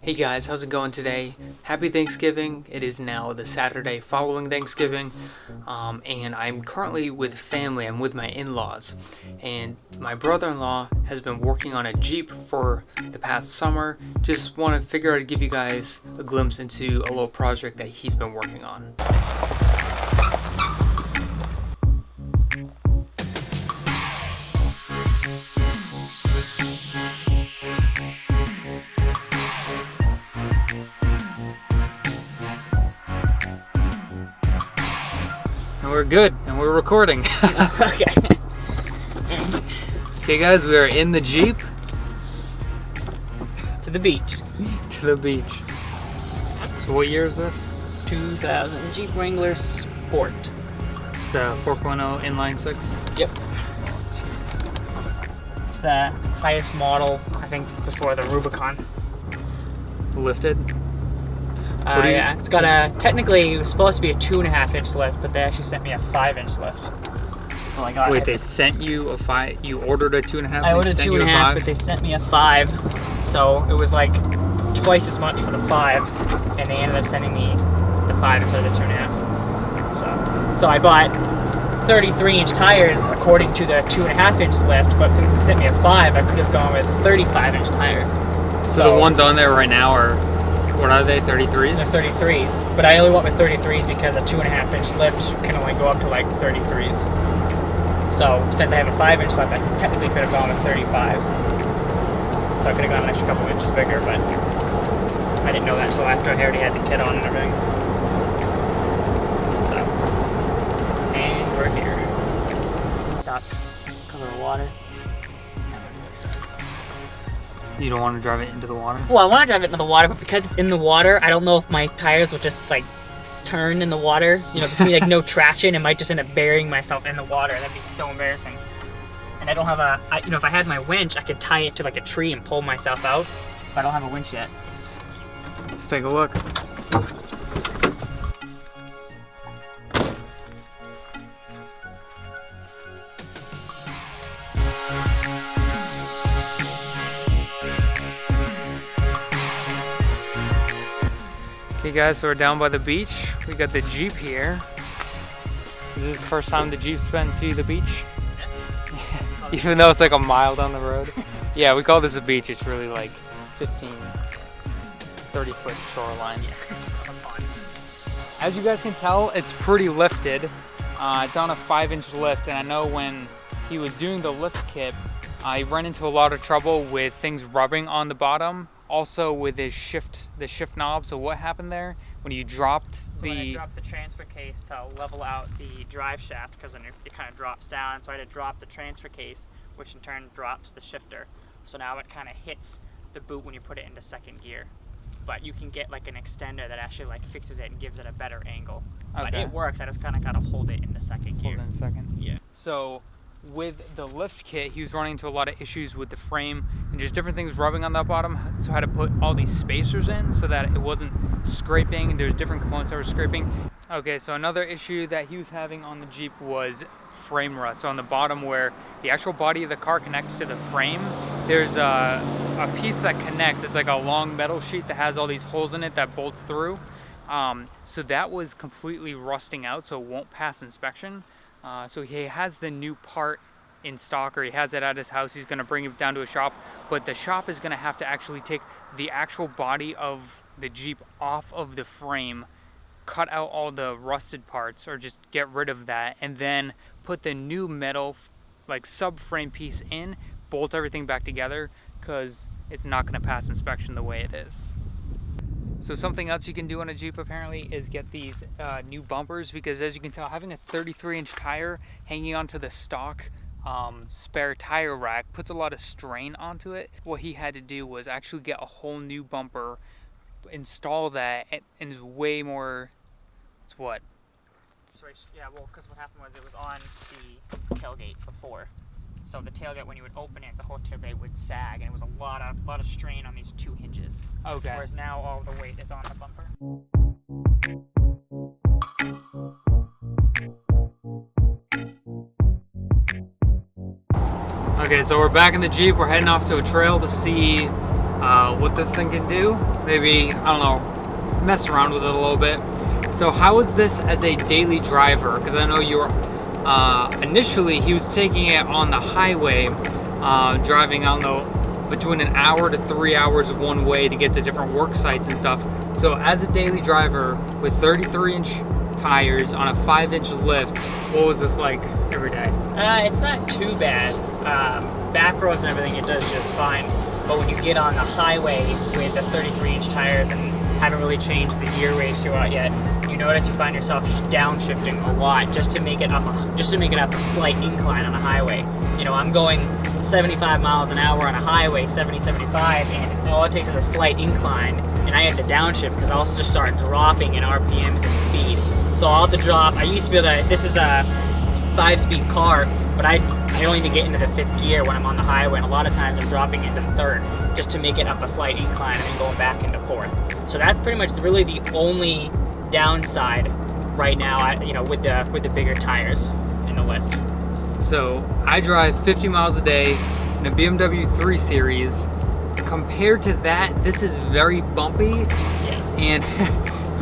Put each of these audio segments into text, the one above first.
Hey guys, how's it going today? Happy Thanksgiving. It is now the Saturday following Thanksgiving, and I'm currently with family. I'm with my in-laws, and my brother-in-law has been working on a Jeep for the past summer. Just want to figure out to give you guys a glimpse into a little project that he's been working on. We're good, and we're recording. Okay. Okay guys, we are in the Jeep. To the beach. To the beach. So what year is this? 2000 Jeep Wrangler Sport. It's a 4.0 inline 6. Yep. It's the highest model, I think, before the Rubicon. Lifted. What do you- Yeah, it's got technically it was supposed to be a 2.5-inch lift, but they actually sent me a 5-inch lift. So I got Wait, they sent you a 5? You ordered a 2.5? I ordered 2.5, but they sent me a 5. So it was like twice as much for the 5, and they ended up sending me the 5 instead of the 2.5. So I bought 33-inch tires according to the 2.5-inch lift, but because they sent me a 5, I could have gone with 35-inch tires. So the ones on there right now are, what are they, 33s? They're 33s, but I only went with 33s because a 2.5-inch lift can only go up to like 33s. So since I have a 5-inch lift, I technically could have gone with 35s. So I could have gone an extra couple inches bigger, but I didn't know that until after I already had the kit on and everything. So, and we're here. Dock, cover of water. You don't want to drive it into the water? Well, I want to drive it into the water, but because it's in the water, I don't know if my tires will just like turn in the water. You know, there's gonna be like no traction. It might just end up burying myself in the water. That'd be so embarrassing. And I don't have if I had my winch, I could tie it to like a tree and pull myself out. But I don't have a winch yet. Let's take a look. Okay guys, so we're down by the beach. We got the Jeep here. Is this the first time the Jeep's been to the beach? Even though it's like a mile down the road. Yeah, we call this a beach. It's really like 15, 30 foot shoreline. As you guys can tell, it's pretty lifted. It's on a 5-inch lift, and I know when he was doing the lift kit, he ran into a lot of trouble with things rubbing on the bottom. Also with the shift knob. So what happened there when you dropped When I dropped the transfer case to level out the drive shaft, because it kind of drops down, so I had to drop the transfer case, which in turn drops the shifter. So now it kind of hits the boot when you put it into second gear. But you can get like an extender that actually like fixes it and gives it a better angle. But Okay. it works. I just kind of got to hold it into second gear. Hold on a second. Yeah. So with the lift kit, he was running into a lot of issues with the frame and just different things rubbing on that bottom. So I had to put all these spacers in so that it wasn't scraping. There's different components that were scraping. Okay, so another issue that he was having on the Jeep was frame rust. So on the bottom where the actual body of the car connects to the frame, there's a piece that connects. It's like a long metal sheet that has all these holes in it that bolts through. So that was completely rusting out, so it won't pass inspection. So he has the new part in stock, or he has it at his house. He's going to bring it down to a shop, but the shop is going to have to actually take the actual body of the Jeep off of the frame, cut out all the rusted parts, or just get rid of that, and then put the new metal like subframe piece in, bolt everything back together, because it's not going to pass inspection the way it is. So something else you can do on a Jeep apparently is get these new bumpers, because as you can tell, having a 33-inch tire hanging onto the stock spare tire rack puts a lot of strain onto it. What he had to do was actually get a whole new bumper, install that, and it's way more, it's what? Yeah, well, because what happened was it was on the tailgate before. So the tailgate, when you would open it, the whole tailgate would sag, and it was a lot of strain on these two hinges. Okay. Whereas now all the weight is on the bumper. Okay, so we're back in the Jeep. We're heading off to a trail to see what this thing can do. maybe, I don't know, mess around with it a little bit. So how is this as a daily driver? Because I know you were, initially he was taking it on the highway, driving, I don't know, between an hour to 3 hours one way to get to different work sites and stuff. So as a daily driver with 33-inch tires on a 5-inch lift, what was this like every day? It's not too bad. Back roads and everything, it does just fine. But when you get on the highway with the 33-inch tires and haven't really changed the gear ratio out yet, you notice you find yourself downshifting a lot just to make it up a slight incline on a highway. You know, I'm going 75 miles an hour on a highway, 70, 75, and all it takes is a slight incline, and I have to downshift because I'll just start dropping in RPMs and speed. So I'll have to drop. I used to be able to, this is a 5-speed car, but I don't even get into the 5th gear when I'm on the highway, and a lot of times I'm dropping into 3rd just to make it up a slight incline and then going back into 4th. So that's pretty much really the only downside right now, you know, with the bigger tires in the lift. So I drive 50 miles a day in a BMW 3 Series. Compared to that, this is very bumpy. Yeah. And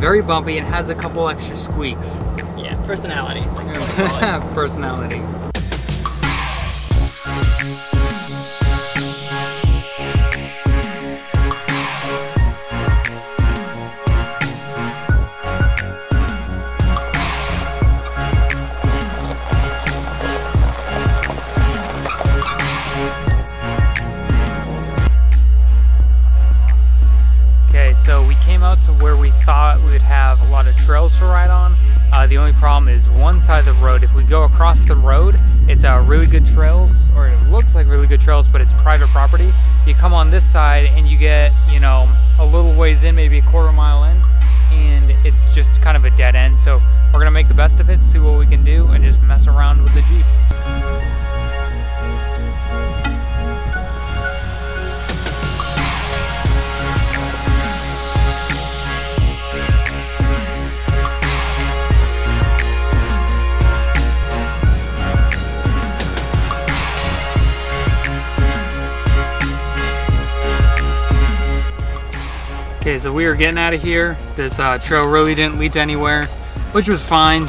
very bumpy and has a couple extra squeaks. Yeah, personality. It's like what I call it. Personality. So we came out to where we thought we would have a lot of trails to ride on. The only problem is one side of the road. If we go across the road, it's really good trails, or it looks like really good trails, but it's private property. You come on this side and you get, you know, a little ways in, maybe a quarter mile in, and it's just kind of a dead end. So we're gonna make the best of it, see what we can do, and just mess around with the Jeep. Okay, so we are getting out of here. This trail really didn't lead to anywhere, which was fine.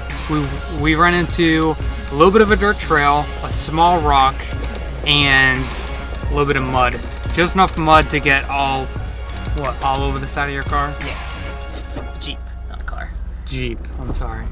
We ran into a little bit of a dirt trail, a small rock, and a little bit of mud. Just enough mud to get all over the side of your car? Yeah. Jeep, not a car. Jeep, I'm sorry.